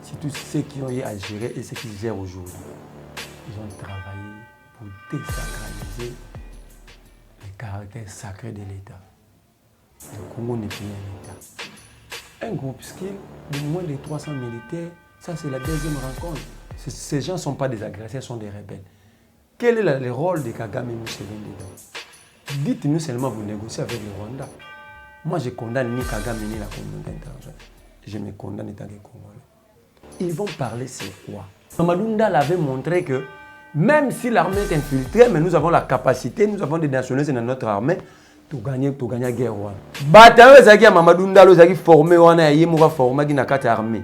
Surtout ceux qui ont eu à gérer et ceux qui gèrent aujourd'hui. Ils ont travaillé pour désacraliser le caractère sacré de l'État. Le Congo n'est plus un État. Un groupuscule de moins de 300 militaires, ça c'est la deuxième rencontre. Ces gens ne sont pas des agresseurs, ce sont des rebelles. Quel est le rôle de Kagame et Museveni dedans? Dites-nous seulement, vous négociez avec le Rwanda. Moi, je condamne ni Kagame ni la communauté internationale. Je me condamne en tant que Congolais. Ils vont parler c'est quoi? Mamadou Ndala avait montré que même si l'armée est infiltrée, mais nous avons la capacité, nous avons des nationalistes dans notre armée pour gagner la guerre. Bataillon ezaki ya Mamadou Ndala ezaki formé wana ye moka formé ki na kati armée.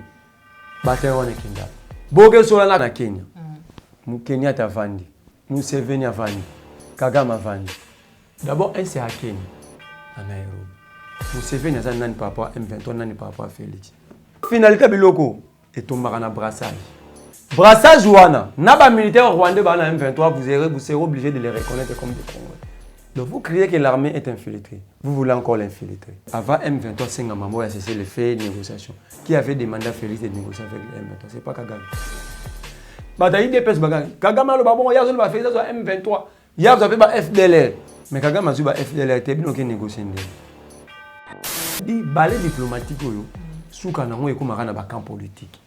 Bataillon wana kinda. Boke sola na Kenya. Mu Kenya tavandi. Museveni avandi. Kagame avandi. D'abord un c'est à Kenya, à Nairobi. Museveni a nani par rapport à M23, nani par rapport à Félix. Finalité biloko et tombera na brassage. Brassage ouana, naba militaire rwandais ba na M23, vous serez obligé de les reconnaître comme des Congolais. Donc vous criez que l'armée est infiltrée. Vous voulez encore l'infiltrer. Avant M23, c'est Ngamamo a cessé les faits de négociation. Qui avait demandé à Félix de négocier avec M23? C'est pas Kagame. Bataille des pèses bagarre. Kagame le babon, hier va faire ça sur M23. Hier vous avez pas FDLR. Mais Kagame a dit que FDLR était bien négocié. Dit balai diplomatique oyo souka nango ekomaka na ba camp politique.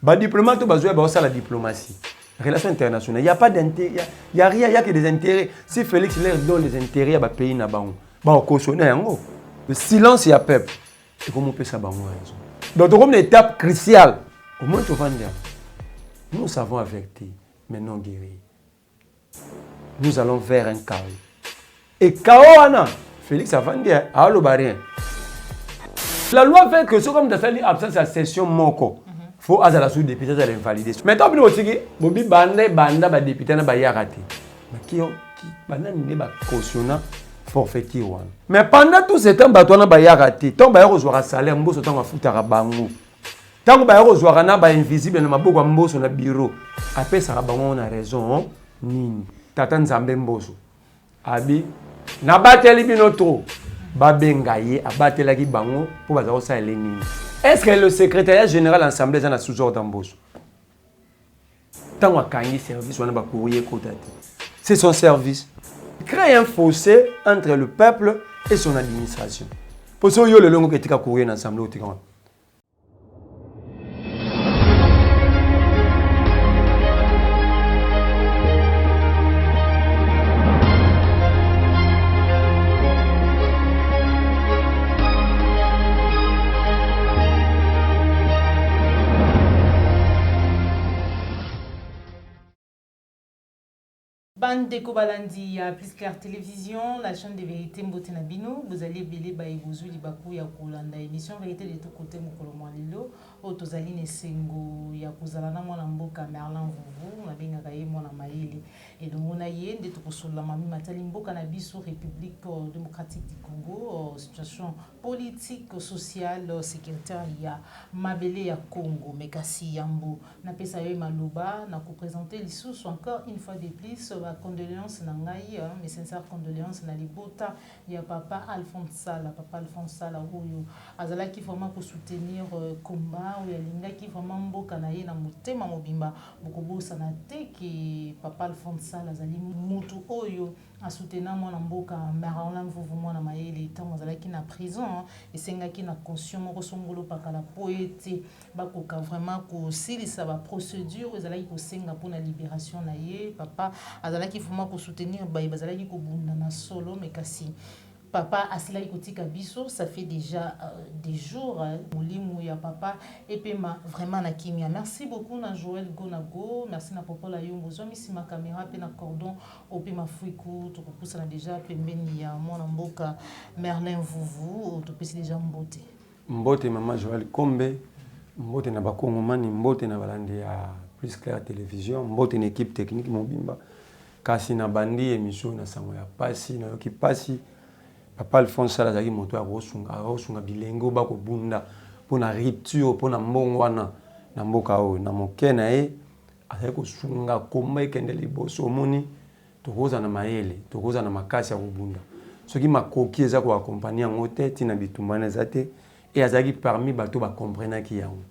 Ba diplomate bazoya ba ça la diplomatie. Relations internationales, il y a pas d'intérêt, il y a rien, il y a que des intérêts. Si Félix leur donne les intérêts à ba pays na bango, ba cautionner yango. Le silence il y a peuple. Et comment on peut ça bango raison. Donc comme une étape cruciale, au moins tu vas dire. Nous savons avertir, mais non guérir. Nous allons vers un chaos. Et chaos ana Félix a vendu à l'Obarien. La loi fait que ce comme tu as fait l'absence de session moko. Faut à la sous-député à l'invalider. Maintenant, vous aussi, Bobi banda ba député na ba yarati. Mais qui banda ni ba cautionnant forfaiture. Mais pendant tout ce temps bato na ba yarati, tant ba reçoit salaire mboso tant ba futara bango. Tant ba reçoit na ba invisible na maboko mboso na bureau. Après ça bango on a raison nini. Tata Nzambe mboso. Abi na bateli bino trop. Babengaye abatelaki bango pour bazao ça nini. Est-ce que le secrétariat général de l'Assemblée est sous ordre d'embauche? Tant qu'il y a un service, on a un courrier côté. C'est son service. Il crée un fossé entre le peuple et son administration. Pour ça, il y a le long qui est courrier dans l'Assemblée. Bande de Kobalandi à Plus Clair Télévision, la chaîne de vérité Mbotenabino. Vous allez belé baïbouzou libakou ya kolanda émission vérité de tout côté mokolomo lilo. Otozali nesengo ya kozalana mwana mboka Merlin Vuvu, na benga kaye mwana maili. Et donc on a yé de tout sur la mami matali mboka na biso République démocratique du Congo, situation politique, sociale, sécuritaire ya mabele ya Congo, mekasi yambo. Na pesa yo maloba na ko présenter l'issous encore une fois de plus. Condoléances nangai, mes sincères condoléances na libota ya papa Alphonse Sala, oyo azala qui vraiment pour soutenir combat ou ya linga qui vraiment mboka na ye na motema mobimba bokobo sana te ki papa Alphonse Sala azali mutu oyo a soutenir mwana mboka Merlin Vuvu mwana mayele tango azala ki na prison et senga ki na conscience moko songolo pakala poete bakoka vraiment ko silisa ba procédure ezala ki ko senga pour la libération na ye papa azala qui faut pour soutenir bazala qui kobunda na solo mais kasi papa asila ikotika biso ça fait déjà des jours molimu ya papa et puis vraiment na kimia. Merci beaucoup na Joël Gonago, merci na Popola Yombo zomi si ma caméra pe na cordon opi mafuiku to poussa na déjà pembeni ya mwana mboka Merlin Vuvu to pesi déjà mbote maman Joël Kombe, mbote na bakongo mani, mbote na balandi ya Plus Clair Télévision, mbote na équipe technique mobimba. Kasi na bandi émission na sango ya pasi na yoki pasi papa Alphonse Sala zaki moto ya rosunga bilengo bako bunda pona rupture pona mbongwana na mboka o na mokena e azali ko sunga komba ekende liboso moni tokoza na mayele tokoza na makasi ya kobunda soki makoki eza ko accompagner ngote tina bitumbana zate et azaki parmi bato ba comprendre ki yango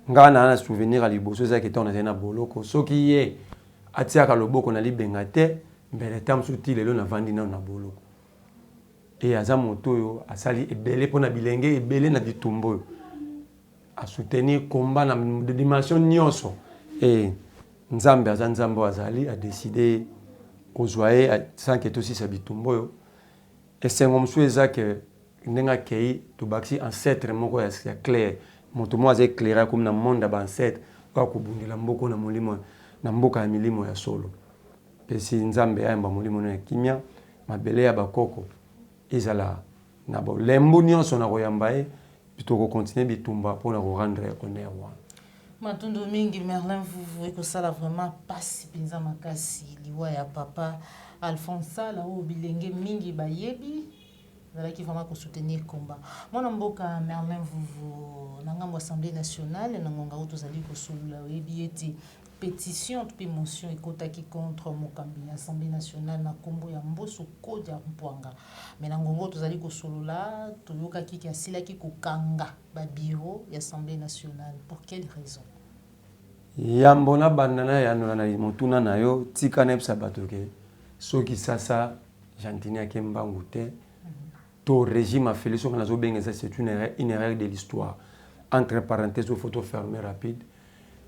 ngana na souvenir à liboso za qui tona na boloko soki ye atiaka loboko na libenga te mbele tam suti lelo na vandi na boloko et aza moto yo asali ebele pona bilenge ebele na bitumbo a soutenir combat na dimension nyonso et nzambe aza nzambe azali a décidé kozwaye sans que tout si sa bitumbo yo et c'est comme ça que ndenga kei to baxi ancêtre moko ya clair moto mo aza éclairé comme na monde ba ancêtre kwa kubundela mboko na molimo na mboka ya milimo ya solo pesi nzambe ya mba molimo na kimia mabele ya bakoko ezala na bo lembu nyonso na koyamba e plutôt ko continuer bitumba pour na rendre honneur wa Matundu mingi Merlin vous ekosala vraiment pasi pinza makasi liwa ya papa Alphonse la o bilenge mingi bayebi qui vraiment ko soutenir combat mona mboka Merlin vous na ngambo assemblée nationale na ngonga utozali ko solula yebi eti pétition puis motion ekotaki contre mokambi ya assemblée nationale na kombo ya mboso kodi ya mpwanga mais na ngongo tozali ko solula toyokaki ki asilaki ko kanga ba bureau ya assemblée nationale pour quelle raison yambona bandana ya nona na motuna na yo tika na sabato ke soki sasa jantini akembangu te to régime a fait leçon nazo bengeza c'est une erreur de l'histoire entre parenthèses photo fermée rapide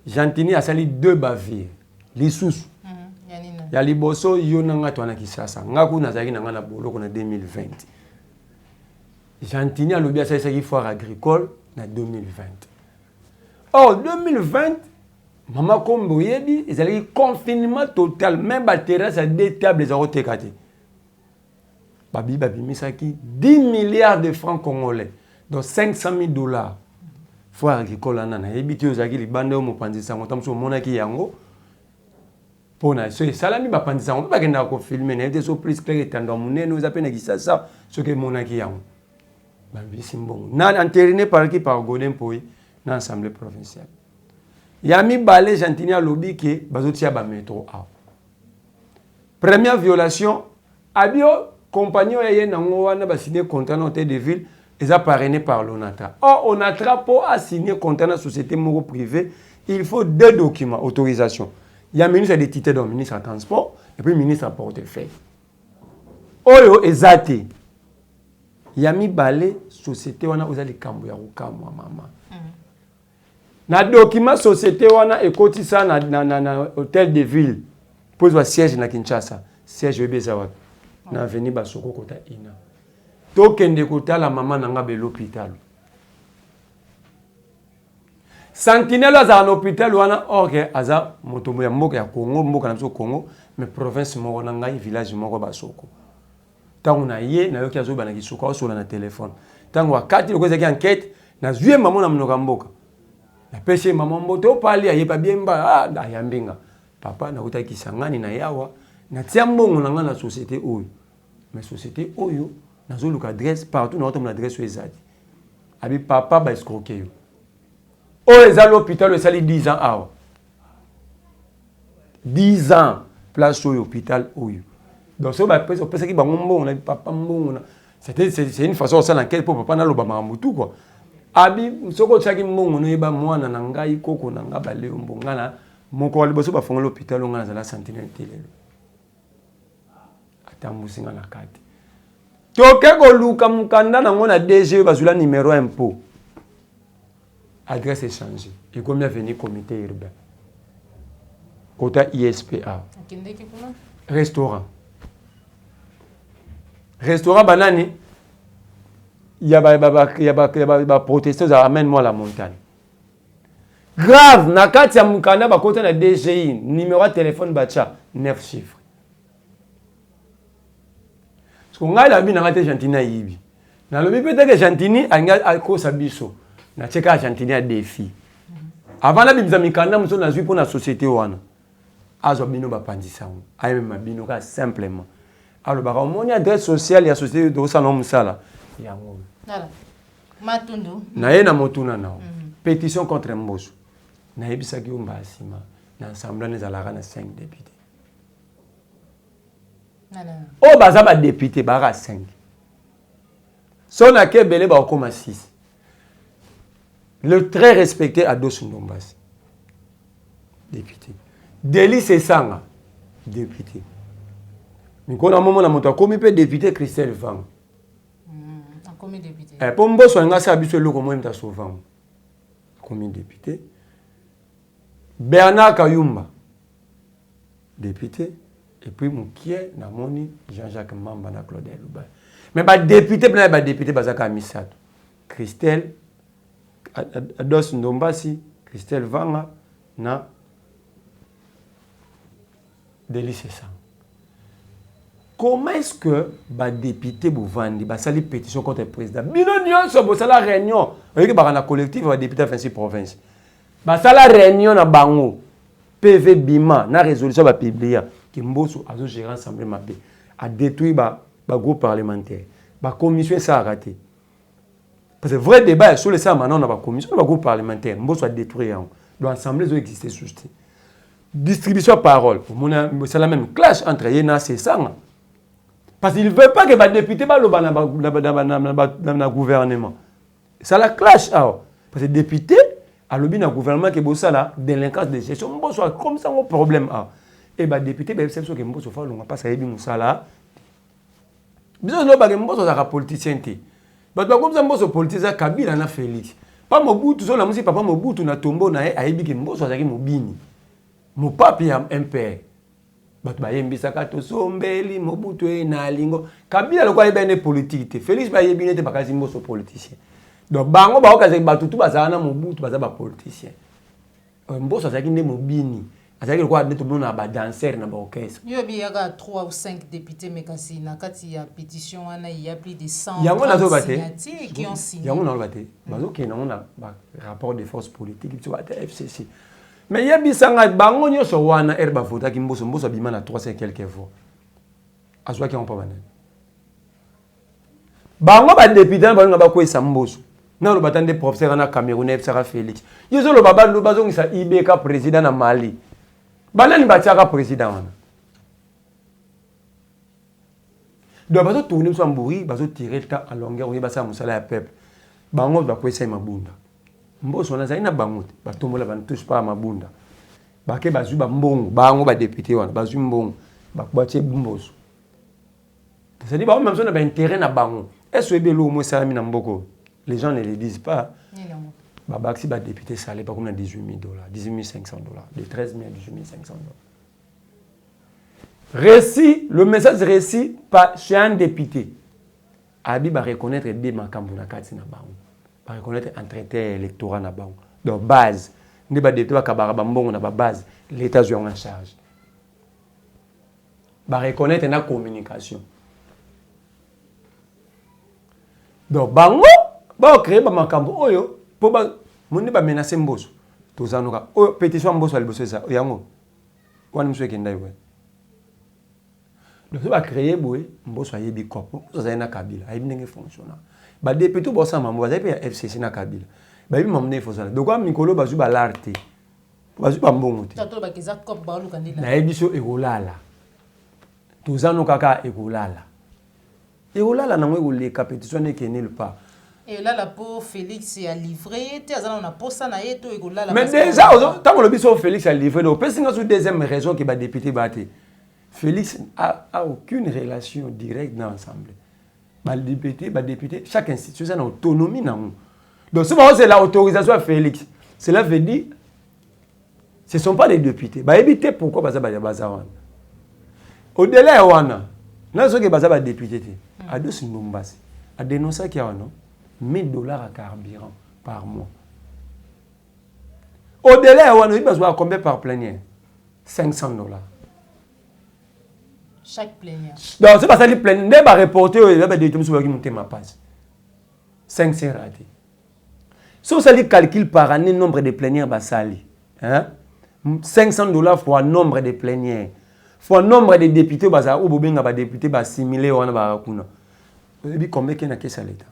Jantini a sali 2 bavires lisusu ya liboso yo nanga to na kisasa ngaku nazaki nanga na boloko na 2020 Jantini a lobi asali saki foire agricole na 2020 oh 2020 mama kombo yebi ezali confinement total même ba terrasse à 2 tables za rotekate babi misaki 10 milliards de francs congolais donc 500 000 $. Foire agricole nana ebiti ozaki libande o mopandisa ngo tamso monaki yango pona so salami ba pandisa ngo ba kenda ko filmer na ete so plus clair etando munene oza pena kisasa so ke monaki yango ba bisi mbongo na entériné par qui par Godin Poi na assemblée provinciale yami balé Jantini alobi ke bazotia ba métro a première violation abio compagnon yé nango wana ba signer contrat na hôtel de ville. Ils ont parrainé par l'ONATRA. Or, ONATRA, pour assigner contre la société moro privée, il faut 2 documents, autorisation. Il y a le ministre des titres, donc ministre du transport, et puis le ministre du portefeuille. Oyo, ezate. Il y a mis balé, société, on a osé kambo ya rukamwa mama. Na document société, on a écouté ça na hôtel de ville. Pour le siège na Kinshasa. Siège Bezawa. Na avenue Basoko Kota Ina. Tokende kotala mama nanga be l'hôpital. Sentinelle aza na hôpital wana orke aza motombo ya mboka ya Congo, mboka na biso Congo, mais province moko na ngai village moko Basoko. Tango na ye na yoki azo bana kisuka osola na téléphone. Tango wakati lokoza ki enquête na zuye mama na mnoka mboka. Na pese mama mboto pali ayepa biemba ayambinga. Papa na utaki sangani na yawa na tia mbongo na nga na société oyo. Mais société oyo nazoluka adresse partout na mon adresse ezali abi papa ba escroquer yo o eza l'hôpital esali 10 ans awa 10 ans place au hôpital oyo donc so ba pesa ki bango mbongo na papa mbongo na c'est une façon ça laquelle pour papa na loba mamutu quoi abi soko tsaki mbongo no yeba mwana na ngai koko na ngaba leo mbonga na moko liboso ba fonga l'hôpital ngana za la sentinelle telelo atambusinga na kati Tokeko luka mukanda na ngona DG bazula numéro impôt. Adresse échangée. Et combien venir comité urbain. Kota ISPA. Restaurant. Restaurant banani. Il y a protesteurs amène-moi la montagne. Grave nakati ya mukanda ba kota na DGI numéro de téléphone bacha 9 chiffres. Ngai la bi na ngate Jantini yibi. Na lobi peut-être que Jantini anga ko sabiso. Na cheka Jantini a défi. Avant la bimza mikanda muso na zui pour na société wana. Azo bino ba pandisa ngo. Aye mabino ka simplement. Alors ba omoni adresse sociale ya société do salon musala. Yango. Voilà. Matundu. Na ye na motuna na. Pétition contre Mboso. Na yebisa ki umba asima. Na assemblée nezalaka na 5 députés. Oh, baza ba député bara 5. Son a ke belé ba okoma 6. Le très respecté Ados Ndombasi, député. Delis Esanga, député. Mais quand on a un moment, on a commis député Christelle Vang. Commis député. Pour moi, je suis habitué à le commettre souvent. Commis député. Bernard Kayumba, député. Et puis, mon qui est Jean-Jacques Mamba na Claudel. Mais député, député, Christelle, Ados Ndombasi, Christelle Vanga, na Delis Esanga. Comment est-ce que les députés Bouvandi, les pétition contre le président, la réunion, la collectif, les députés de la province, la réunion na bango, PV Bima, na résolution va publier, qui Mbosso a géré l'Assemblée Mabé, a détruit le groupe parlementaire, la commission ça a raté. Parce que le vrai débat sur le ça maintenant dans la commission, le groupe parlementaire, Mbosso a détruit, l'Assemblée doit exister juste. Distribution de parole, c'est la même clash entre Yéna et Sanga. Parce qu'il ne veut pas que les députés soient dans le gouvernement. C'est la clash. Parce que les députés, dans le gouvernement qui est la délinquance de gestion, c'est comme ça un problème. Et les députés, c'est ce que nous faisons. Parce que nous sommes là. Nous sommes là, politicien. Comme ça, nous sommes politiciens, Kabila na Félix. Pas Mobutu, nous sommes papa Mobutu, na tombo, na Aïbi, qui nous sommes Mobini. Mon papi est un père. Bayembisaka to sombeli Mobutu na lingo Kabila lokwa ebene politique Félix bayebine te bakazi mboso politicien donc bango ba okaze batutu bazana Mobutu baza ba politicien mboso azaki nde mobini azaki lokwa nde to na ba danser na ba orchestre yo bi yaga 3 ou 5 députés mekasi na kati ya pétition wana il y a plus de 100 signatures qui ont signé yango na lobate bazo ke na ba rapport de force politique tu vois FCC. Mais il y a des gens qui ont été votés qui ont été votés 300 quelques voix. À ce qui ont pas voté. Bango ba député ba ba ko Samboso. Na lo batande professeur na Camerounais Sarah Félix. Yezo lo baba lo bazo ngisa IBK président na Mali. Banani ba tiaka président wana. Donc bazo tourner so mburi bazo tirer ta à longueur on ba sa musala ya peuple. Bango ba ko esa mabunda. Mboso na zaina bango te batombola ba touche pas mabunda bake bazu ba mbongo bango ba député wana bazu mbongo ba kwatie mboso ça dit ba même so na ba intérêt na bango est-ce que lo mo salami na mboko les gens ne le disent pas ba baxi ba député salé pas comme na $18,000 $18,500 de 13 000 à $18,500 récit le message récit par chez un député abi ba reconnaître des makambo na kati na bango par reconnaître un traité électoral na bango donc base ne ba député ba kabara ba mbongo na ba base l'état joue en charge ba reconnaître na communication donc bango ba créer ba makambo oyo po ba moni ba menacer mboso tozanoka o pétition mboso aliboso ça yango wana mso ekenda yo donc ba créer boye mboso ayebi kopo so za na Kabila ayebi ndenge fonctionner ba député bo sa mambo za pe FCC na Kabila ba yebi mamne fo ça donc am mikolo ba zu ba larte ba zu ba mbongo te tato ba keza kop ba luka ndina na yebi so ekolala tozanoka ka ekolala na ngwe le compétition ne kenel pas. Et là, la peau Félix a livré. Mais déjà, tant que le biso Félix a livré, donc c'est une deuxième raison qui va député battre. Félix a aucune relation directe dans l'Assemblée. Le député, chaque institution a une autonomie. Donc, c'est l'autorisation à Félix. Cela veut dire ce ne sont pas des députés. Éviter pourquoi ça va être au-delà, nous avons des députés. À 2 Ndombasi. À dénoncer qu'il y a $1,000 à carburant par mois. Au-delà, on a besoin de combien par plénière? $500. Chaque plénière. Donc, c'est pas ça, les plénières, on va reporter, on va monter ma page. 500 ratés. Si on a calcul par année, nombre de plénières, $500 fois nombre de plénières. Fois nombre de députés, ou bien députés, assimilés, combien qu'il y a qui ça l'État?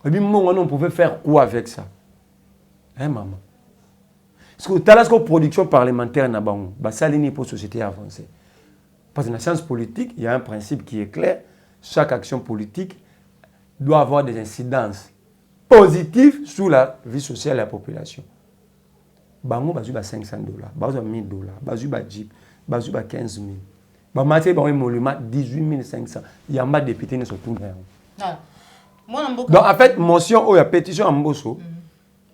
On pouvait faire quoi avec ça? Hein, maman? Parce que la production parlementaire n'a pas pour société avancée. Parce que dans la science politique, il y a un principe qui est clair. Chaque action politique doit avoir des incidences positif sur la vie sociale de la population. Bango bazu ba $500, bazu ba $1000, bazu ba Jeep, bazu ba 15 000. Ba matière ba emolument 18 500. Yamba député ne sont tout là. Donc en fait motion ou la pétition en Mbosso.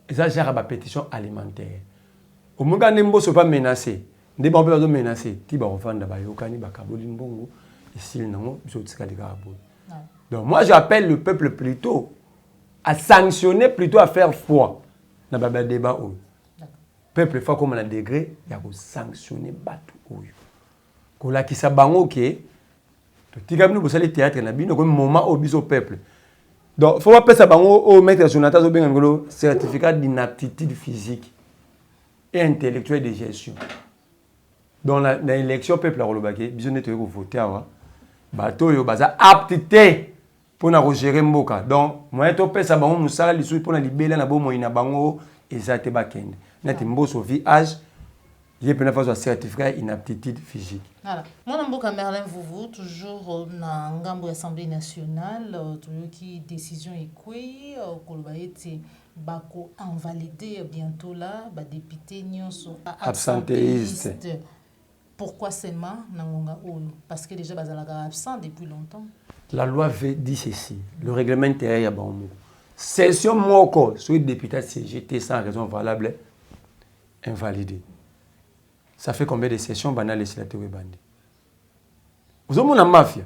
Et ça gère la pétition alimentaire. Au moment où Mbosso pas menacé, des bons pas menacé, ti ba revendre ba yokani ba kaboli mbongo ici non biso tika de kaboli. Donc moi j'appelle le peuple plutôt à sanctionner, plutôt à faire foi dans le débat. Le peuple, il faut comme un degré, il y a sanctionner battu. Quand la qui s'abango que tu as nous le théâtre na bino comme moment au biso peuple. Donc faut pas passer bango au mettre sur nata bien ngolo certificat d'inaptitude physique et intellectuelle de gestion. Dans l'élection peuple la rolobake, biso net ko voter wa bato yo baza aptité pour na gérer mboka. Donc moi to pesa bango musala lisu pour na libela na bomo ina bango ezate bakende. Net mboso vi âge il peut avoir un certificat d'inaptitude physique. Voilà. Mon mboka Merlin Vouvou toujours na ngambo Assemblée nationale toujours qui décision écouée kolobaete bako invalider bientôt là ba député nyonso absentéiste. Pourquoi seulement nangonga oyo? Parce que déjà bazalaka absent depuis longtemps. La loi dit ceci, le règlement intérieur ya bango. Session moko sur député CGT sans raison valable invalidé. Ça fait combien de sessions banal législative bandi? Vous avez une mafia.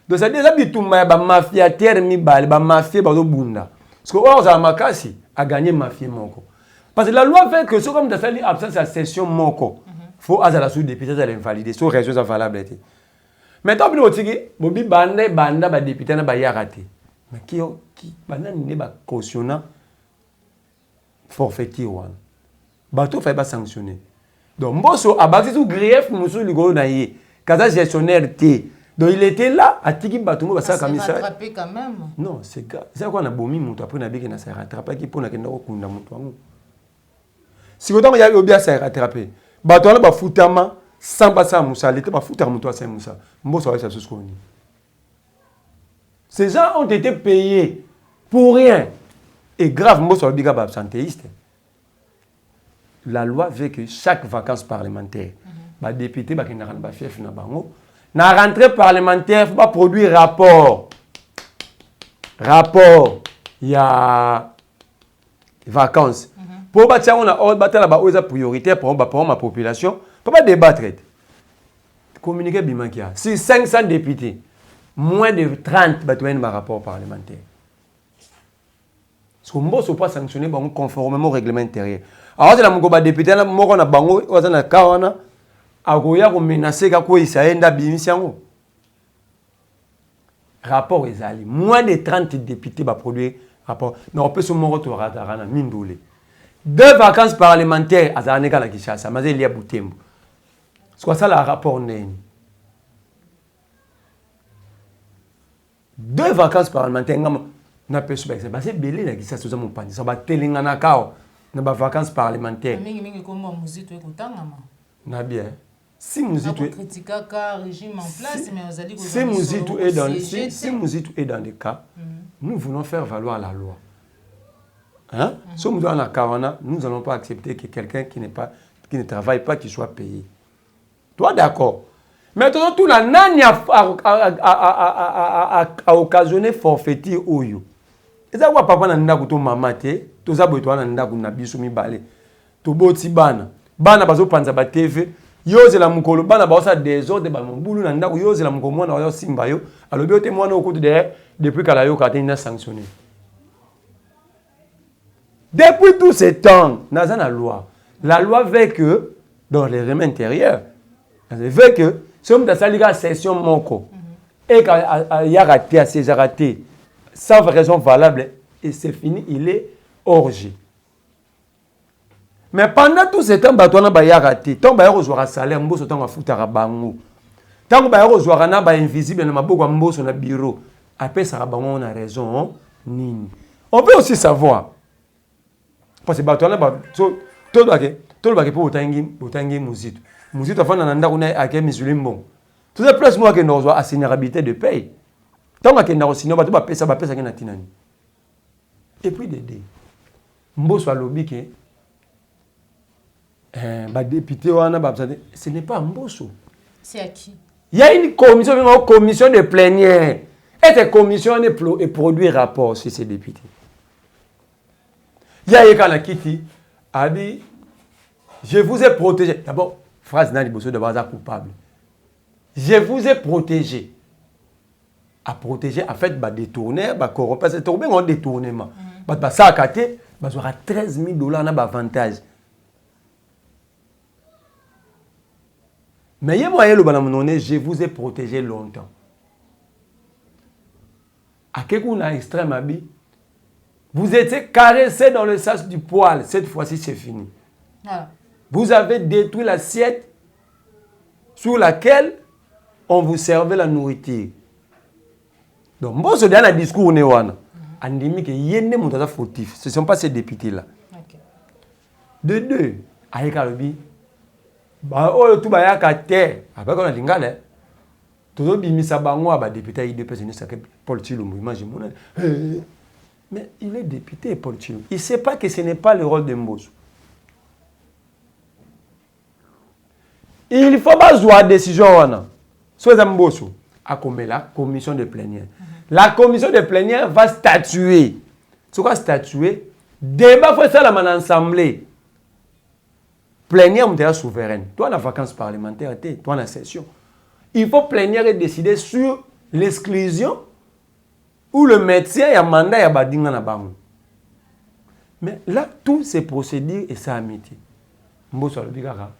Donc ça déjà bitumba ba mafia terre mi bal ba mafia ba do bunda. Parce que on a makasi a gagné mafia moko. Parce que la loi fait que ce comme tu as absence à session moko. Faut à la sous-député à l'invalider, sur raison valable. Maintenant, on dit que banda ba député na ba yarate. Mais qui banda ne ba cautionnant forfaiture wan. Bato fait pas sanctionner. Donc Mbosso a bâti tout grief musu ligolo na yé. Kaza gestionnaire T. Donc il était là à tiki bato mo ba ça comme ça. Rattrapé quand même. Non, c'est gars. C'est quoi na bomi mutu après na biki na ça rattraper qui pour na kenda ko kunda mutu wangu. Si autant il y a bien ça rattraper. Bato là ba futama sans passer à Moussa, l'été ba futa mutu à Saint Moussa. Mbosso va ça sous koni. Ces gens ont été payés pour rien. Et grave Mbosso biga ba absentéiste. La loi veut que chaque vacances parlementaire, les députés qui n'ont pas fait na rentrée parlementaire, il faut pas produire rapport. Rapport, il y a vacances. Pour bâtir on a priorité pour ma population, il ne faut pas débattre. Communiquer bimankia. Si 500 députés, moins de 30 batouens par rapport parlementaire. Parce qu'on ne peut pas sanctionner conformément au règlement intérieur. Alors, c'est un député qui a bango, qui a kawana, agoya ko menacer kako isaenda bimisiango. Rapport ezali. Moins de 30 députés va produire rapport. Non, on peut se montrer au ratarana mindoule. 2 vacances parlementaires à Zaneka la Kishasa, mais il y a Boutembo. C'est quoi ça le rapport neni? 2 vacances parlementaires, na peso ba c'est belé la Kishasa ça mon pani. Ça va telingana kao. Dans les vacances parlementaires. Si Mouzitou est dans le cas, nous voulons faire valoir la loi. Hein? Si nous dans la Karana, nous n'allons pas accepter que quelqu'un qui ne travaille pas, qui soit payé. Toi, d'accord. Maintenant, tout la nani a occasionné forfaiture au you. Et ça, papa n'a pas de maman. Tout ça, tu as na biso mi balé. To boti bana. Bana bazo panza ba TV. Yoze la mukolo bana ba osa désordre ba mbulu na ndako yoze la mukolo mwana wa simba yo. Alobi ote mwana okutu de depuis kala yo kata ina sanctionné. Depuis tout ce temps, naza na loi. La loi veut que dans les règlements intérieurs, elle veut que si on a sali la session moko et qu'il y a raté à ses raté sans raison valable et c'est fini, il est orgie. Mais pendant tout ce temps, Batouana Baya raté. Tant Baya rejoindra salaire, Mbosso tant foutra bango. Tant Baya rejoindra na ba invisible na maboko Mbosso na bureau. Après ça bango on a raison nini. On peut aussi savoir parce que Batouana ba tout ba ke pour otangi Mouzitou. Mouzitou afana na ndako na ake musulman bon. Tout ça plus moi que nous rejoindra assignabilité de paye. Tant que nous rejoindra ba pesa ke na tinani. Et puis Dédé, Mbosso a lobby que député, ce n'est pas Mbosso. C'est à qui? Il y a une commission de plénière. Et cette commission est produit rapport sur ces députés. Il y a un qui a dit, je vous ai protégé. D'abord, phrase n'a pas de base coupable. Je vous ai protégé. À protéger, en fait, détourner, corrompre. C'est un détournement. Ça a caté, il aura $13 000 d'avantage. Mais il y a moyen de je vous ai protégé longtemps. À quelqu'un extrême habit, vous étiez caressé dans le sas du poil. Cette fois-ci, c'est fini. Ah. Vous avez détruit l'assiette sur laquelle on vous servait la nourriture. Donc, moi, je dis un discours, on dit que y a des fautifs. Ce ne sont pas ces députés-là. Okay. De deux, avec Alobi, tout va y terre. Après, on a dit que tout le monde a bango député IDP, c'est Paul Tshilombo. Mais il est député, Paul Tshilombo. Il ne sait pas que ce n'est pas le rôle de Mbosso. Il ne faut pas jouer à la décision. Soit Mbosso a commis la commission de plénière. La commission de plénière va statuer. C'est quoi statuer? Débat faut ça dans l'assemblée. Plénière est souveraine. Toi, la vacance parlementaire, toi, la session. Il faut plénière et décider sur l'exclusion ou le médecin et un mandat et badinga na bango. Mais là, tous ces procédures et ça amitié. Mbosso le bigara.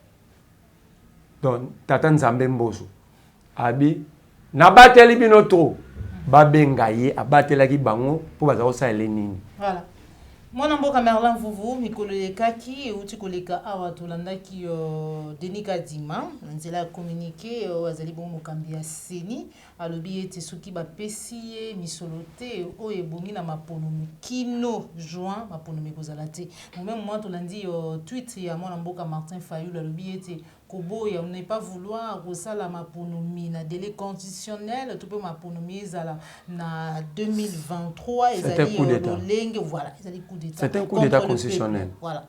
Donc, Tata Nzambe Mbosso. Abi, nabateli binotro. Babengaye, abatelaki bango pour baza ça elenini. Voilà. Moi namboka Merlin Vuvu mikoleka ki uti koleka awa tolanda ki Denis Kadima nzela communiqué azali bon mokambi ya seni alobi ete soki ba pesi misolote o ebongi na mapono kino juin mapono mekozala te. Même moi tolandi tweet ya mwana mboka Martin Fayulu alobi ete Koboya, on n'est pas vouloir la maponomi na délai constitutionnel, tout peut maponomi na 2023 et c'est un coup d'état. Voilà, c'est un coup d'état constitutionnel. Voilà.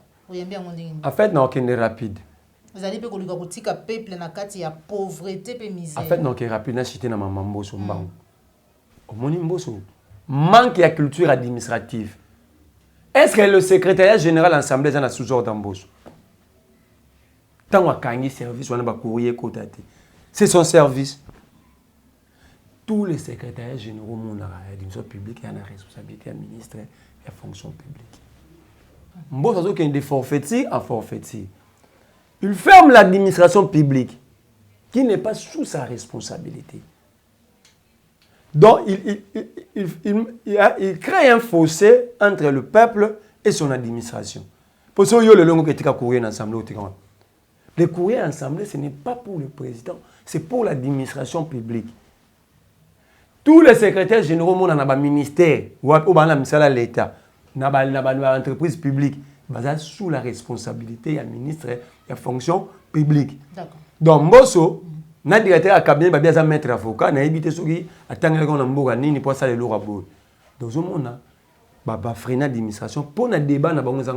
En fait, non, qu'il est rapide. Vous allez pe koluka kotika peuple na kati ya pauvreté pe misère. En fait, non, qu'il est rapide na cité na mama Mbosso mbango. Omoni Mbosso manque de culture administrative. Est-ce que le secrétariat général de l'Assemblée est sous-ordre d'Mbosso? Tant que service, on a courrier côté. C'est son service. Tous les secrétaires généraux de l'administration publique ont la responsabilité du ministre et la fonction publique. Mbosso a des forfaitiers en forfaitier. Il ferme l'administration publique qui n'est pas sous sa responsabilité. Donc, il crée un fossé entre le peuple et son administration. Pour ça, il y a le long qui est courrier ensemble. Le courrier assemblée, ce n'est pas pour le président, c'est pour l'administration publique. Tous les secrétaires généraux dans le ministère ou dans l'État, dans l'entreprise publique, sont sous la responsabilité du ministre et la fonction publique. Donc, Mbosso, le directeur de cabinet va mettre avocat, il a évité ceux qui attendent qu'on a un peu pour ça les lois. Donc, on a freiner l'administration pour le débat dans le débat.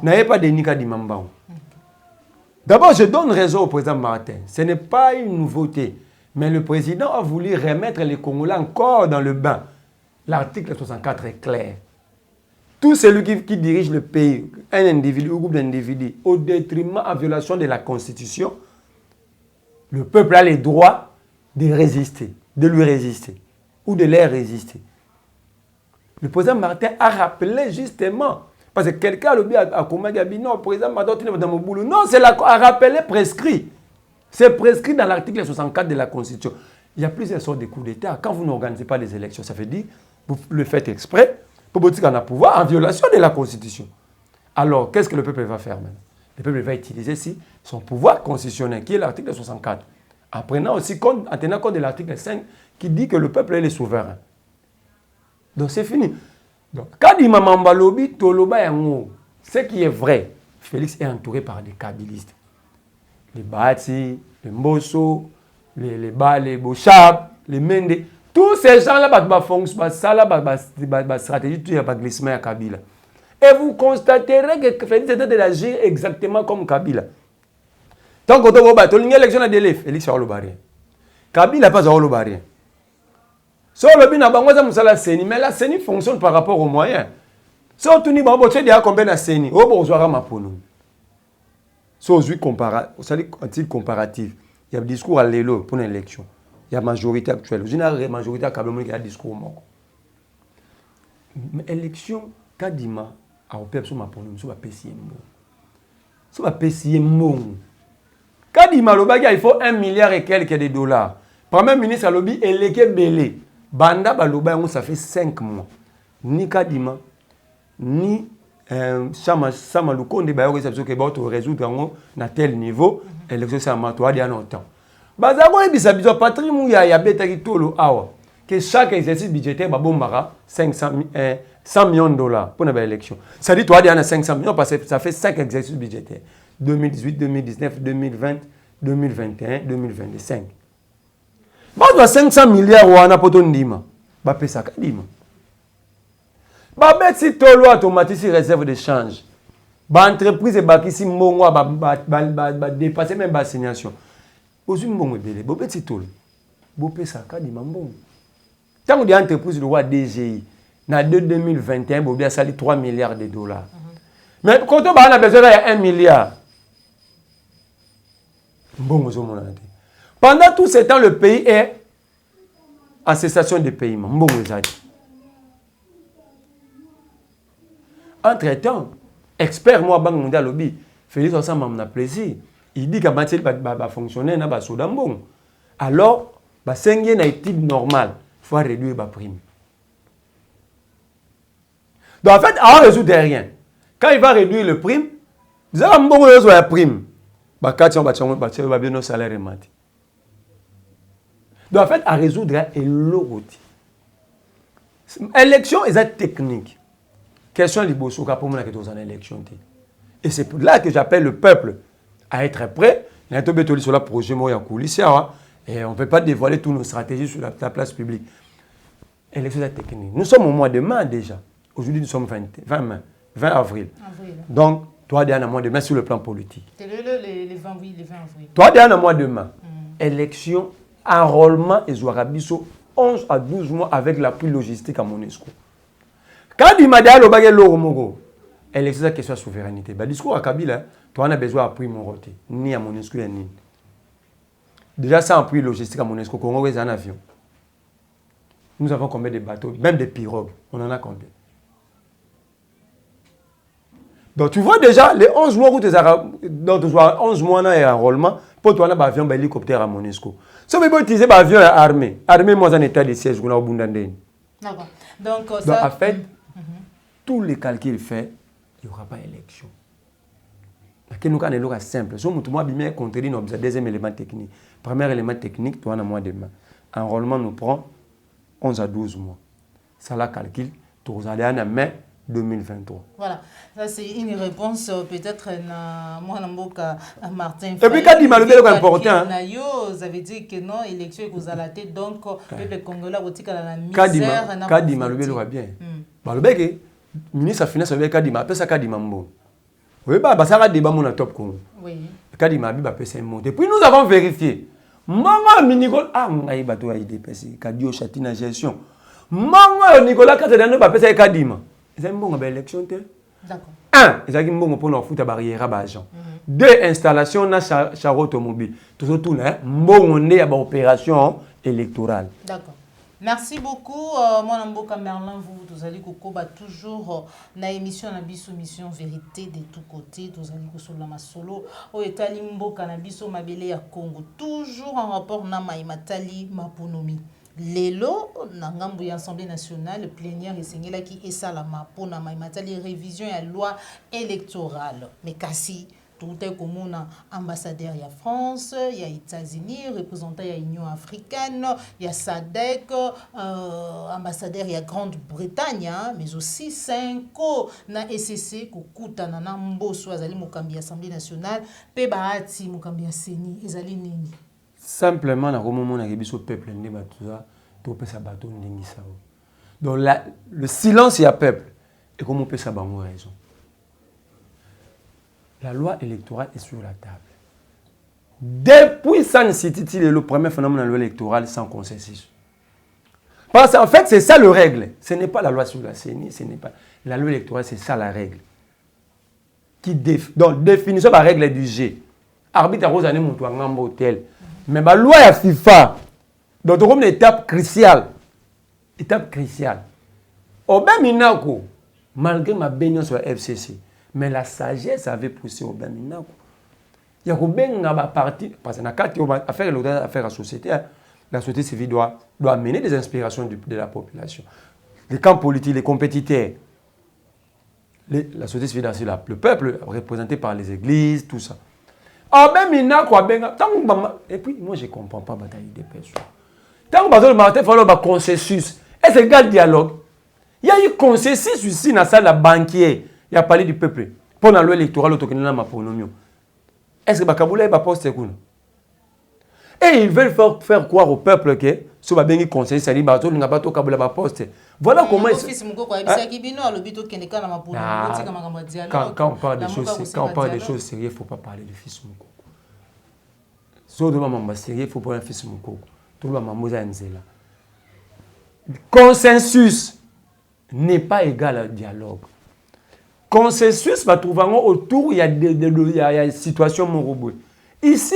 Il n'y a pas de nika di mambao. D'abord, je donne raison au président Martin. Ce n'est pas une nouveauté. Mais le président a voulu remettre les Congolais encore dans le bain. L'article 64 est clair. Tout celui qui dirige le pays, un individu ou groupe d'individus, au détriment, en violation de la Constitution, le peuple a le droit de résister, de lui résister, ou de leur résister. Le président Martin a rappelé justement. Parce que quelqu'un a dit non, le président Martin est dans mon boulot. Non, c'est a rappelé prescrit. C'est prescrit dans l'article 64 de la Constitution. Il y a plusieurs sortes de coups d'État. Quand vous n'organisez pas les élections, ça veut dire que vous le faites exprès pour dire qu'on a pouvoir en violation de la Constitution. Alors, qu'est-ce que le peuple va faire maintenant? Le peuple va utiliser son pouvoir constitutionnel, qui est l'article 64. En tenant compte de l'article 5 qui dit que le peuple est le souverain. Donc, c'est fini. Donc, quand il m'a mambalobi, toloba yango, ce qui est vrai, Félix est entouré par des kabylistes. Les Bati, les Mbosso, les Bochab, les Mende, Tous ces gens-là, ça la stratégie, tout est glissement à Kabila. Et vous constaterez que Félix était d'agir exactement comme Kabila. Tant que vous avez une élection à délai, Félix a rien. Kabila n'a pas rien. Si on a la CENI, mais la CENI fonctionne par rapport aux moyens. Si on tourne, on a combien de CENI? On a un comparatif. Il y a un discours à l'élo pour une élection. Il y a une majorité actuelle. Il y a une majorité à Kabila qui a un discours. Mais l'élection, Kadima, a opéré sur ma pour nous, sur la PCM. Sur la PCM. Kadima, il faut 1 milliard et quelques de dollars. Premier ministre a lobby et l'équipe belé. Banda Baloba, ça fait 5 mois. Ni Kadima, ni Sama Lukonde, qui résoudre à tel niveau, l'élection c'est un matoire il y a longtemps. Bazako et Bisabizo, patrimoine, il y a Betakitolo Awa, que chaque exercice budgétaire, Babombara, 100 millions de dollars pour une élection. Ça dit, toi, il y a 500 millions parce que ça fait 5 exercices budgétaires. 2018, 2019, 2020, 2021, 2025. Bah, 500 milliards ou ana poto ndima. Bah, pesa kadima. Bah, si tolo automatique réserve de change. Bah, entreprise et bah, qui si mbongo bah, dépasser même assignation. Ozu mbongo belé. Bah, si tolo. Bah, pesa kadima mbongo. Tant que des entreprises de loi DGI, na 2021, bah, sali 3 milliards de dollars. Mais quand on a besoin, il y a 1 milliard. Mbongo zo monate. Pendant tout ce temps, le pays est en cessation de paiement. Entre-temps, expert, moi, Banque mondiale, lobby, Félix Osama m'a plaisir. Il dit qu'à matière va fonctionner, na ba sodambon. Alors, ba sengye na type normal, il faut réduire la prime. Donc en fait, on ne résout rien. Quand il va réduire le prime, vous avez un bon réseau de la prime. Bah, quand on va bien nos salaires mati. Donc en fait, à résoudre est l'autre. Élection est technique. Question de Bosso pour moi qui est en élection. Et c'est là que j'appelle le peuple à être prêt. Il y a un peu sur le projet Moya Koulissia. Et on ne peut pas dévoiler toutes nos stratégies sur la place publique. Élection est technique. Nous sommes au mois de mai déjà. Aujourd'hui, nous sommes 20 avril. Donc, toi, il y a un mois de mai sur le plan politique. C'est le 20 avril. Toi, il y a un mois de mai. Élection, enrôlement et Zouarabiso, 11 à 12 mois avec l'appui logistique à Monesco. Quand il m'a dit à l'Obagé Loromogo, élection, c'est la question de souveraineté. Le discours à Kabila, toi, on a besoin d'appui Moroté, ni à Monesco, ni. Déjà, sans appui logistique à Monesco, Congo est un avion. Nous avons combien de bateaux, même des pirogues, on en a combien? Donc tu vois déjà, les 11 mois où tu as 11 mois d'enrôlement, pour toi, on a un avion, un hélicoptère à Monesco. Si on veut utiliser un avion armé, moi en état de siège, on a au Bundandé. D'accord. Donc, en fait, tous les calculs faits, il n'y aura pas d'élection. C'est simple. Si on a bien compté, nous avons deuxième élément technique. Premier élément technique, tu as un mois de mai. Enrôlement nous prend 11 à 12 mois. Ça, la calcul, tu as en mai 2023. Voilà, ça c'est une réponse peut-être à Martin. Et puis quand il m'a levé le important, vous avez dit que non, élection vous a la tête, donc le Congolais à la misère. Quand il m'a levé le bien. Le ministre de la Finance avait Kadima, après ça Kadima Mbo. Oui, ça a débat mon top Congo. Oui. Kadima a appelé ça monte. Et puis nous avons vérifié. Maman Nicolas, il bateau a été dépassé. Kadio Chatina gestion. Maman Nicolas quand il a appelé ça Kadima. C'est une bonne élection. D'accord. 1, il y a une bonne pour nous foutre barrière à l'argent. 2, installation na char automobile. Tout ça tout là, bon opération électorale. D'accord. Merci beaucoup, mon Mboka Merlin. Vous allez toujours na émission na biso mission vérité de tous côtés. Vous allez sur la masolo au Etali Mboka na biso mabele ya Congo. Toujours en rapport na Maimatali Maponomi. Lelo na ngambu ya Assemblée nationale plénière esengela ki esalama pona Maimatali révision ya loi électorale. Mais kasi tout est comme ambassadeur ya France, il y a États-Unis, représentant ya Union africaine, il y a SADC, ambassadeur ya Grande-Bretagne, mais aussi 5 na SCC kokutana na mboso azali mokambi Assemblée nationale, pe baati mokambi ya Seni ezali nini. Simplement, na moment na biso peuple ne batuza to pesa bato ndingi sao. Donc le silence y a peuple et comment peut ça bango raison. La loi électorale est sur la table. Depuis San City, le premier phénomène de la loi électorale sans consensus. Parce qu'en fait, c'est ça le règle. Ce n'est pas la loi sur la CENI, ce n'est pas la loi électorale, c'est ça la règle. Donc, définition de la règle du G. Arbitre à Rosané Moutouangamba Hôtel. Mais la loi à FIFA, donc, c'est une étape cruciale. Étape cruciale. Oben Minako, malgré ma baignade sur la FCC, mais la sagesse avait poussé Oben Minako. Il y a une partie, parce que dans affaire à société, la société civile doit amener des inspirations de la population. Les camps politiques, les compétiteurs, la société civile, c'est le peuple représenté par les églises, tout ça. Et puis, moi, je ne comprends pas la bataille des personnes. Tant que il faut un consensus. Et c'est le dialogue. Il y a eu consensus ici dans la salle de banquier. Il y a parlé du peuple. Pour la loi électorale, est-ce que Bakaboula va poster quoi? Et ils veulent faire croire au peuple que ce va bien conseiller ça dit bateau n'a pas tout Kaboula va poster. Voilà comment quand on parle des choses sérieuses, il ne faut pas parler de fils Moukoko. Si on doit sérieux, il faut pas un fils Moukoko. Tout le monde a Nzela. Consensus n'est pas égal à dialogue. Consensus va trouver autour, il y a des situations morobouées. Ici,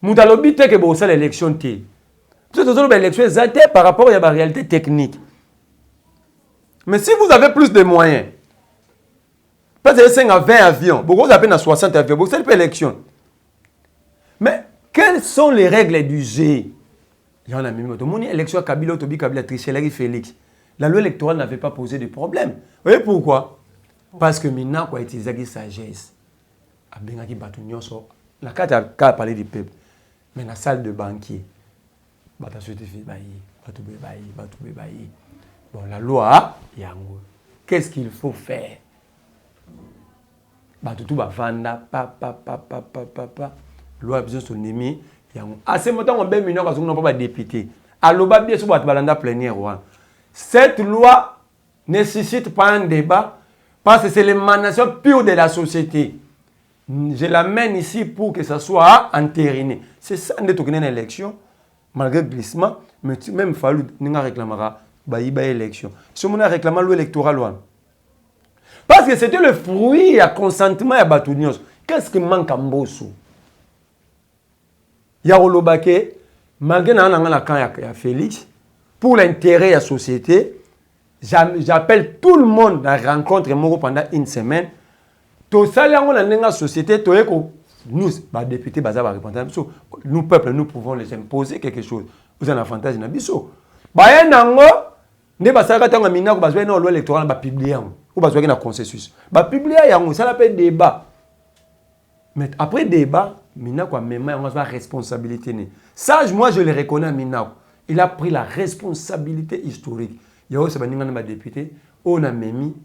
nous allons dire que c'est l'élection. C'est l'élection par rapport à la réalité technique. Mais si vous avez plus de moyens, peut-être 5 à 20 avions, vous avez à 60 avions, vous avez l'élection. Mais quelles sont les règles du jeu? Il y en a même d'autres. Mon élection Kabila, Tobi Kabila, Trichelari, Félix. La loi électorale n'avait pas posé de problème. Vous voyez pourquoi? Parce que maintenant, on a utilisé la sagesse. On a qu'à parler du peuple. Mais dans la salle de banquier, bon, la loi, qu'est-ce qu'il faut faire? Tout va vendre, loi a besoin de son ennemi. À ce moment, on a besoin de pas député. Cette loi ne nécessite pas un débat parce que c'est l'émanation pure de la société. Je l'amène ici pour que ça soit entériné. C'est ça, on est une élection, malgré le glissement, mais même il fallu réclamer l'élection. Si on a réclamé l'électoral, parce que c'était le fruit à consentement à Batunios. Qu'est-ce qui manque à Mbosso? Il y a Olobake, malgré la Félix, pour l'intérêt de la société, j'appelle tout le monde à rencontrer Moro pendant une semaine. Tout ça, la société, nous, députés, nous, peuple, nous pouvons les imposer quelque chose. Vous avez un fantasme dans Bisso. Ne pas ça quand on a mis na bazwa na loi électorale ba publier ou bazwa na consensus. Ba publier yango ça l'appelle débat. Mais après débat, Mina quoi même on va responsabilité né. Ça moi je le reconnais à Mina. Il a pris la responsabilité historique. Il y a aussi ba député, on a memi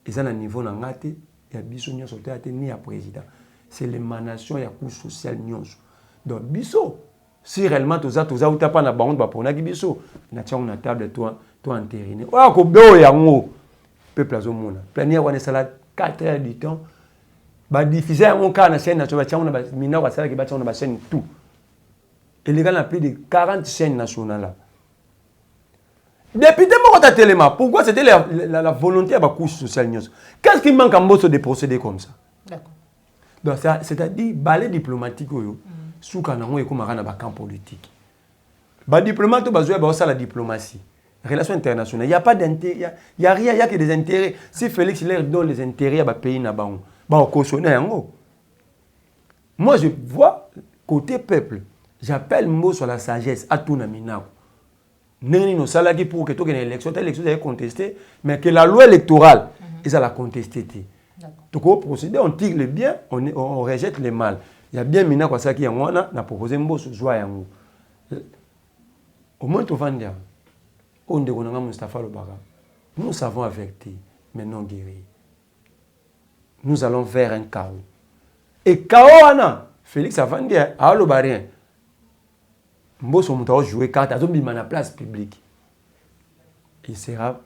ils ont un niveau na ngate, il y a biso nyo sauté à ni à président. C'est l'émanation ya coût social nyonso. Donc biso si réellement tout ça ou t'as pas na banque ba pona ki biso na tia on table toi entériné. Oh ko beo yango peuple azomona. Planier wana sala 4 heures du temps. Ba diffuser yango ka na chaîne nationale tia on ba mina ba sala ki ba tia on ba chaîne tout. Et les gars na plus de 40 chaînes nationales. Député moko ta téléma. Pourquoi c'était la volonté à ba couche sociale nyos. Qu'est-ce qui manque en Mbosso de procéder comme ça? D'accord. Donc ça c'est-à-dire balai diplomatique oyo. Souka nango ekomaka na ba camp politique. Ba diplomate bazoya ba la diplomatie. Relations internationales, il n'y a pas d'intérêt, il n'y a rien, il n'y a que des intérêts. Si Félix leur donne les intérêts à ba pays na bango, ba cautionner yango. Moi je vois côté peuple, j'appelle mot sur la sagesse à tout na minako. Neni no salaki pour que toute élection est contestée, mais que la loi électorale ils a la contester. Donc au procédé on tire le bien, on rejette le mal. Il y a bien minako ça qui yango na proposer mbo sur joie yango. Au moins tu vas dire nous savons avertir, mais non guérir. Nous allons vers un chaos. Et chaos, Félix a vendu à l'Obarien. Mbosso Moutao jouer carte à la place publique. Il sera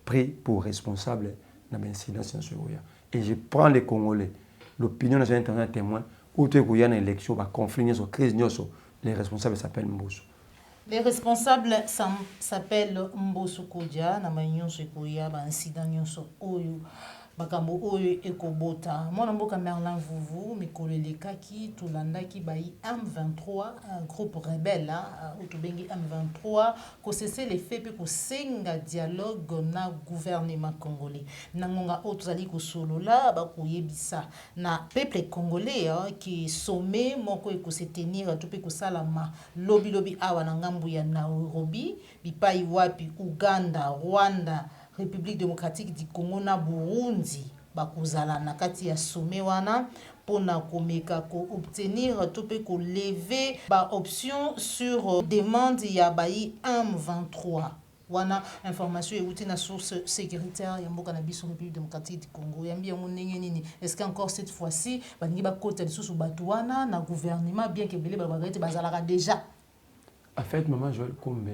pris pour responsable dans l'incident. Et je prends les Congolais. L'opinion nationale internationale témoin. Où tu es qu'il y a une élection, un conflit, une crise, les responsables s'appellent Mbosso. Les responsables s'appellent Mbosso Kodja, na manyonso ekoya ba incident nyonso oyo bakambo oyo ekobota. Mwana mboka Merlin Vuvu mikolo elekaki tolandaki bai M23 groupe rebelle otobengi M23 ko cesser les faits pe ko senga dialogue na gouvernement congolais. Nangonga otozali ko solola ba koyebisa na peuple congolais qui sommet moko eko se tenir to pe ko salama lobi awa na ngambu ya Nairobi bipai wapi Uganda, Rwanda, République démocratique du Congo na Burundi bakozala na kati ya sommet wana pona komeka ko obtenir to pe ko lever ba option sur demande ya bai M23 wana information euti na source sécuritaire ya mboka na biso République démocratique du Congo yambi yango ndenge nini est-ce qu'encore cette fois-ci baningi bakota lisusu bato wana na gouvernement bien que belé babagate bazalaka déjà. En fait, maman Joël Kombe,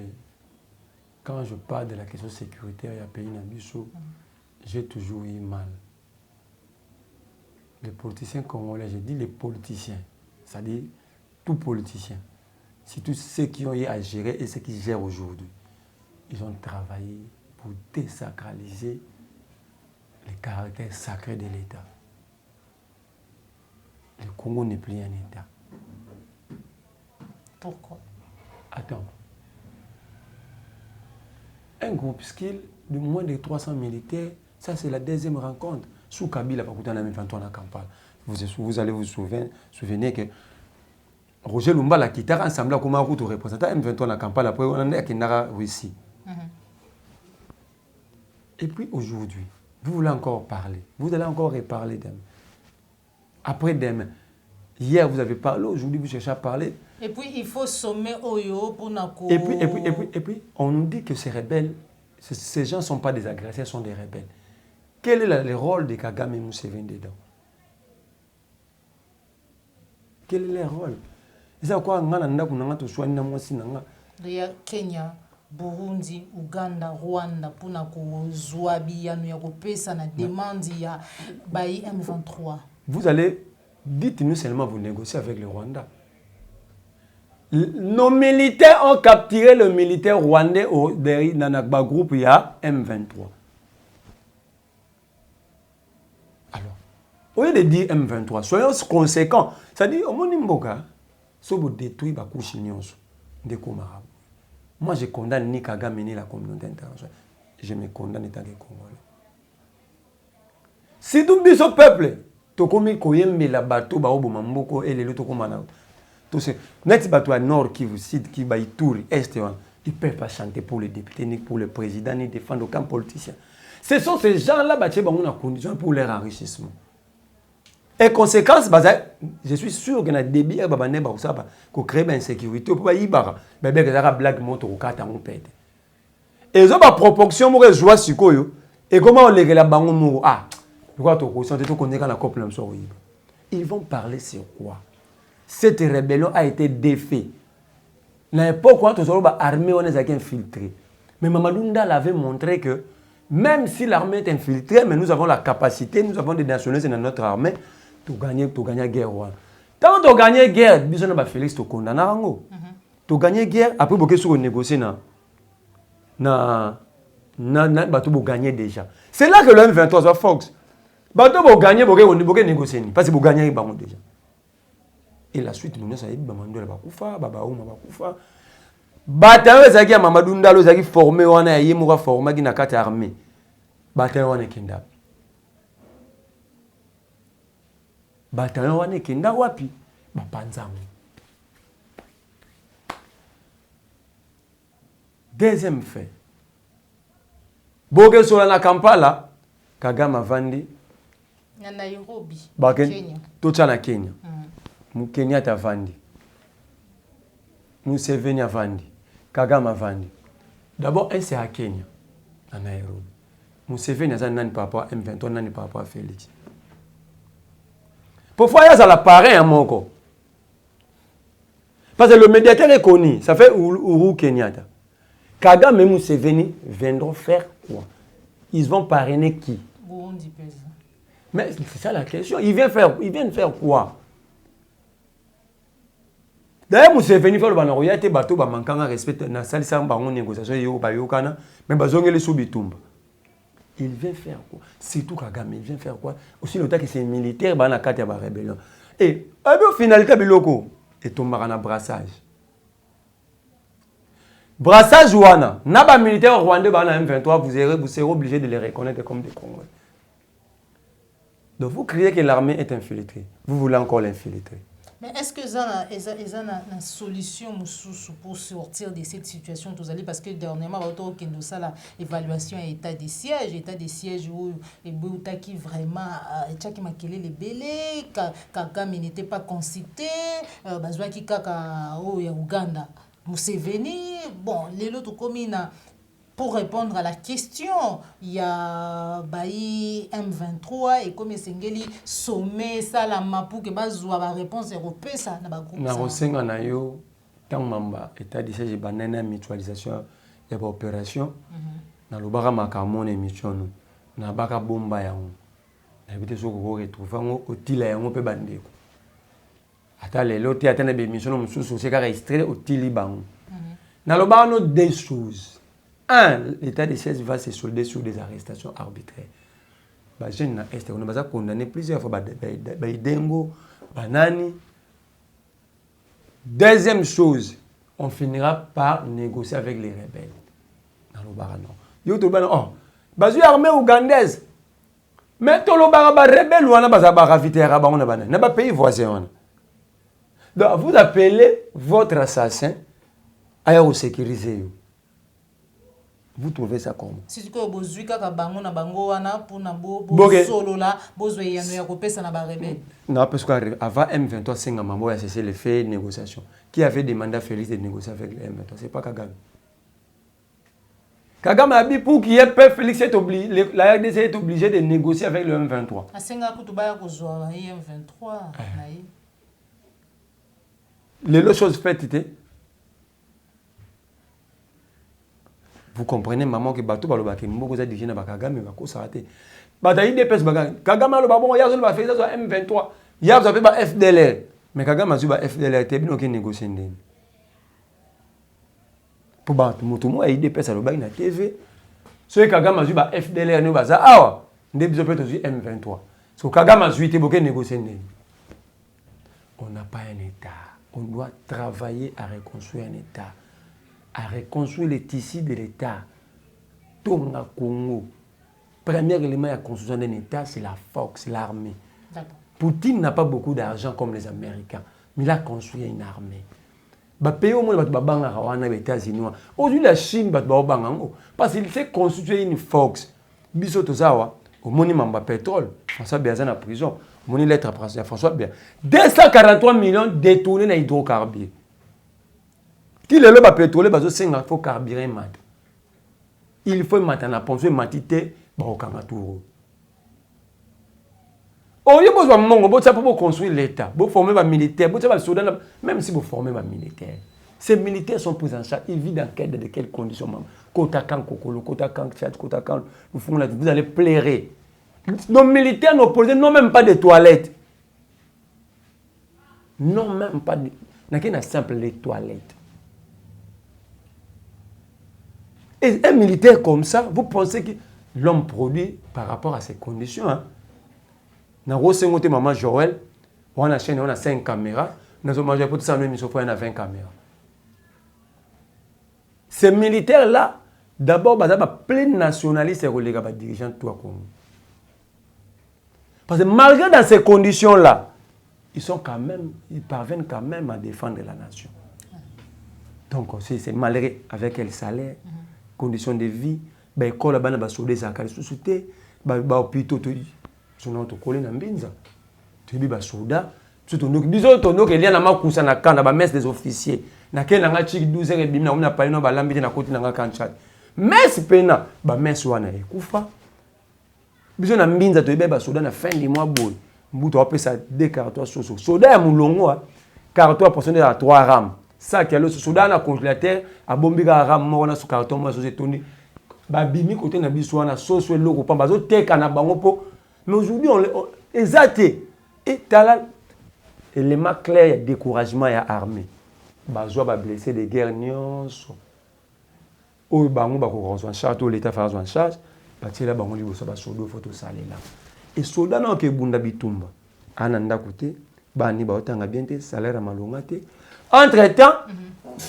quand je parle de la question sécuritaire et à pays Nabiso, j'ai toujours eu mal. Les politiciens congolais, je dis les politiciens, c'est-à-dire tout politicien, surtout ceux qui ont eu à gérer et ceux qui gèrent aujourd'hui, ils ont travaillé pour désacraliser le caractère sacré de l'État. Le Congo n'est plus un État. Pourquoi? Attends. Un groupe skill de moins de 300 militaires, ça c'est la deuxième rencontre. Sous Kabila, par contre, on a mis 23 en Kampala. Vous allez vous souvenir que Roger Lumba, la guitare, ensemble, comme un représentant M23 en Kampala, après on a dit qu'il n'a pas réussi. Et puis aujourd'hui, vous voulez encore parler. Vous allez encore reparler d'eux. Après demain. Hier, vous avez parlé, aujourd'hui, vous cherchez à parler. Et puis, il faut sommer Oyo pour Nako. Et puis, on nous dit que ces rebelles, ces gens ne sont pas des agresseurs, sont des rebelles. Quel est le rôle de Kagame et Museveni dedans? Quel est leur rôle? C'est quoi Kenya, Burundi, Uganda, Rwanda, pour Nako Zouabi, Yanouya Pesa, na demande ya Bayi M23. Vous allez, dites-nous seulement, vous négociez avec le Rwanda. Nos militaires ont capturé le militaire rwandais derrière Nanakba Group, il y a M23. Alors, au lieu de dire M23, soyons conséquents. C'est-à-dire, au Monimboka, si vous détruisez la couche de Komara, moi je condamne ni Kagame ni la communauté internationale. Je me condamne en tant que Congolais. Si tout le peuple, Tokomi Koyembe la bateau, Baobomamboko et les Lotokomana. Tous ces net bateaux à nord qui vous citent, qui baillent tout est, ils ne peuvent pas chanter pour les députés, ni pour le président, ni défendre aucun politicien. Ce sont ces gens-là qui ont une condition pour leur enrichissement. Et conséquence, je suis sûr que dans le débit, il y a créé une insécurité. Il y a une blague moto au cas où pète. Et ils ont une proportion pour jouer sur quoi. Et comment on les bango ah, ils vont parler sur quoi? Cette rébellion a été défaite. À l'époque, quand l'armée on est infiltrée. Mais Mamadou Ndala avait montré que même si l'armée est infiltrée, mais nous avons la capacité, nous avons des nationalistes dans notre armée, pour gagner la guerre. Tant que tu gagnes la guerre, nous avons Félix to condamner. Tu gagnes la guerre, après vous négocier vous gagnez déjà. C'est là que le M23 va Fox. Vous gagnez, vous négocier parce que vous gagnez déjà. Et la suite, nous avons dit Mamadou Bakufa, Babaouma Bakufa. Bataillon Zaki Mamadou Ndalo Zaki formé, on a yé moura formé qui n'a qu'à armée. Bataillon on est kenda. Bataillon on est kenda wapi? Bapanzam. Deuxième fait. Boge sur la Kampala, Kagame Vandi. Na Nairobi. Kenya. Tocha na Kenya. Kenya Vandi. Museveni Vandi. Kagame Vandi. D'abord, c'est à Kenya, à Nairobi. Museveni a nani par rapport à M23, nani par rapport à Félix. Parfois, il y a l'appareil à mon corps. Parce que le médiateur est connu. Ça fait Uhuru Kenyatta. Kagame et Museveni viendront faire quoi? Ils vont parrainer qui? Mais c'est ça la question. Ils viennent faire quoi? D'ailleurs, Museveni fait le banano. Il y a des bateaux qui manquent de respect. Na salle ça bango négociation yo mais bazongé les soubitumba. Il vient faire quoi? C'est tout Kagame. Il vient faire quoi? Aussi le temps que c'est militaire, bah na carte ya rébellion. Et au finalité biloko et tombera na brassage. Brassage ouana. Na ba militaire rwandais ba na M23, vous serez obligé de les reconnaître comme des Congolais. Donc vous criez que l'armée est infiltrée. Vous voulez encore l'infiltrer. Mais est-ce que ça a une solution pour sortir de cette situation? Parce que dernièrement, il y a l'évaluation à état des sièges où qui vraiment les bélés, Kagame n'était pas concité, qui au Uganda. Museveni, bon, les autres communes. Pour répondre à la question, il y a M23 et comme Sengeli sommet ça la mapu que bazwa ba réponse européenne ça na ba groupe. Na rosenga na yo tant mamba état de siège banana mutualisation ya ba opération. Na lobaka makamone mission na baka bomba yango. Na bité soko retrouver ngo otila yango pe bandeko. Ata lelo ti atene be mission mususu c'est ka registré otili bango. Na lobaka no deux choses. Un, l'état de siège va se solder sur des arrestations arbitraires. On va condamner plusieurs fois. Deuxième chose, on finira par négocier avec les rebelles. Dans le Barano. Bazu armée ougandaise. Mais tout le Baraba rebelle ou on a pas pays voisin. Donc vous appelez votre assassin à vous sécuriser. Vous trouvez ça comment? Si tu veux non, parce qu'avant M23, c'est un cessé les faits de négociation. Qui avait demandé à Félix de négocier avec le M23? Ce n'est pas Kagame. Kagame a dit pour qu'il y ait peur, Félix est obligé, la RDC est obligée de négocier avec le M23. Les deux choses faites, vous comprenez, maman, que bateau balo bakini mboko za dirigé na Kagame ba ko sarate. Bataille des pes baga. Kagame lo babon ya zo ba fait ça M23. Ya vous avez ba FDLR. Mais Kagame a zo ba FDLR te bino ki négocier ndeni. Pour ba mutu mo ay des pes lo ba na TV. So Kagame a zo ba FDLR no ba za awa. Nde biso peut aussi M23. So Kagame a zo te boke négocier ndeni. On n'a pas un état. On doit travailler à reconstruire un état. À reconstruire les tissus de l'État. Tonga Congo. Premier élément de la construction d'un État, c'est la force, l'armée. Poutine n'a pas beaucoup d'argent comme les Américains, mais il a construit une armée. Pays au monde, les États-Unis. Aujourd'hui, la Chine, parce qu'il s'est constitué une force. Biso Tozawa, au monument de pétrole, François Béazan en prison, au monument lettre à François Béazan. 243 millions détournés dans l'hydrocarbure. Qui le pétrole, il faut carburer. Il faut maintenant penser matité au Kangaturo. Oh, il y a besoin de construire l'État, pour former les militaires, même si vous formez les militaires. Ces militaires sont pris en charge. Ils vivent dans quelles conditions? Kotakan, Kokolo, Kotakan, Tchad, Kotakan, vous allez plairer. Nos militaires n'ont même pas de toilettes. Non, même pas de. Il y a simple les toilettes. Et un militaire comme ça, vous pensez que l'homme produit par rapport à ces conditions. Dans le maman Joël, on a 5 caméras. Nous avons mangé pour tout ça, nous avons 20 caméras. Ces militaires-là, d'abord, ils sont plein nationalistes et les dirigeants de tout le Congo. Parce que malgré dans ces conditions-là, ils parviennent quand même à défendre la nation. Donc, c'est malgré avec quel salaire. Conditions de vie, l'école là-bas, il y a des sociétés, il y a des hôpitaux, il y a des soldats, il y a messe des officiers, il y a 12 heures et demie, il y a pas de messe pena, il y a messe wana ekufa. Il y a mbinza to yeba soda na fin du mois boy. Mbuto apesa 2 cartons soso. Soda ya mulongo carton à portionner à 3 rames. ça qui a le Soudan a congélateur a bombika ram mo na su carton mo so toni ba bimi côté na biso na sauce loko pa bazo teka na bango po mais aujourd'hui on exacté et tala élément clair il y a découragement il y a armée bazo ba blessé de guerre nyonso o bango ba ko en charge to l'état fa en charge parti là bango liboso ba sodo photo sale là et soda na ke bunda bitumba ananda côté bani ba otanga bien te salaire malonga te entre temps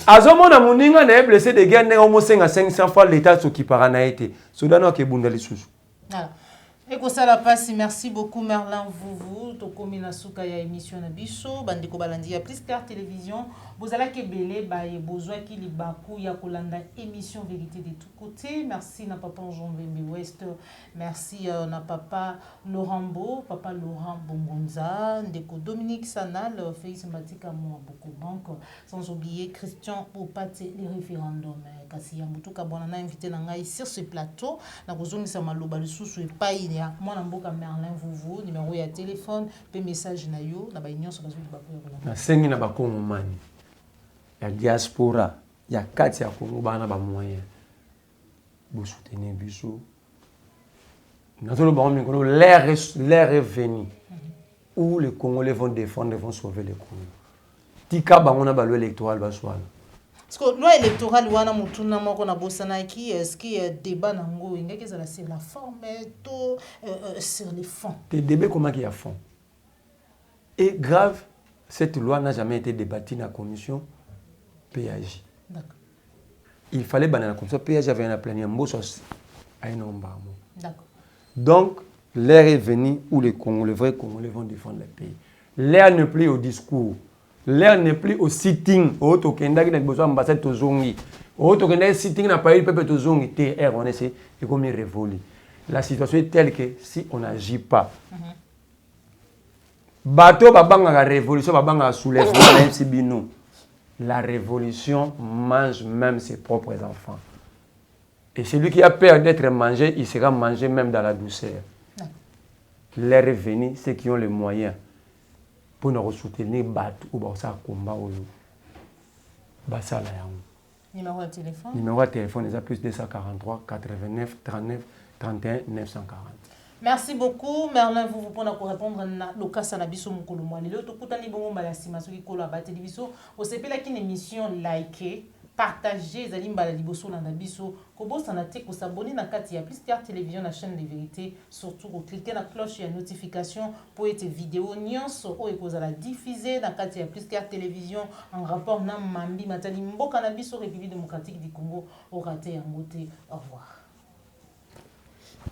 azomona muninga na blessé de guerre na mo 500 fois l'état s'occupera na été soda na ke bunda lisusu voilà. Et que ça la passe, merci beaucoup Merlin Vouvou, tokomi na suka ya émission na biso, bandeko balandi ya Plus Clair Télévision, bozala ke belé ba ye bozwa ki libaku ya kolanda émission Vérité de tous côtés. Merci na papa Jean Vembe West, merci na papa Laurent Bo, papa Laurent Bongonza, ndeko Dominique Sanal, Félix Matika mo beaucoup banque, sans oublier Christian Opate les référendums. Kasi ya mutuka bona na invité na ngai sur ce plateau, na kozongisa maloba lisusu epai ya mwana mboka Merlin Vouvou, numéro ya téléphone pe message na yo na ba nyonso bazwi libaku ya kolanda. Na sengi na bakongo mani ya diaspora ya kati ya Congo bana ba moyen bo soutenir biso natolo ba mikolo l'air est venu où les Congolais vont défendre, vont sauver le Congo tika bango na ba loi électorale ba swala. Parce que loi électorale wana mutuna moko na bosana qui est-ce qui est débat nango ingeke za sur la forme to sur les fonds. Des débats comment qu'il y a fond. Et grave, cette loi n'a jamais été débattue dans la commission PAJ. D'accord. Il fallait dans la commission PAJ avait un plan à un nombre. D'accord. Donc l'heure est venue où les vrais Congolais vont défendre le pays. L'heure n'est plus au discours. L'heure n'est plus au sitting. Au Tokenda qui n'a besoin d'ambassade au Zongi. Au Tokenda sitting n'a pas eu peuple au Zongi. TR, on essaie de comme il révolue. La situation est telle que si on n'agit pas, bateau babanga la révolution babanga soulèvement la révolution mange même ses propres enfants. Et celui qui a peur d'être mangé, il sera mangé même dans la douceur. L'heure est venue, ceux qui ont les moyens pour nous soutenir battre ou ça combat au basala yango. Numéro de téléphone. Numéro de téléphone est à plus 243 89 39 31 940. Merci beaucoup Merlin vous pour répondre na lokasa na biso mukolo mwa lelo to kutani bongo mbala sima soki kolo abate biso osepela ki émission liker partager ezali mbala liboso na biso ko bosana te ko s'abonner na kati ya Plus Clair Télévision na chaîne de vérité surtout ko cliquer na cloche ya notification pour être vidéo nyonso o ekozala diffuser na kati ya Plus Clair Télévision en rapport na mambi matali mboka na biso République démocratique du Congo au raté yango te. Au revoir.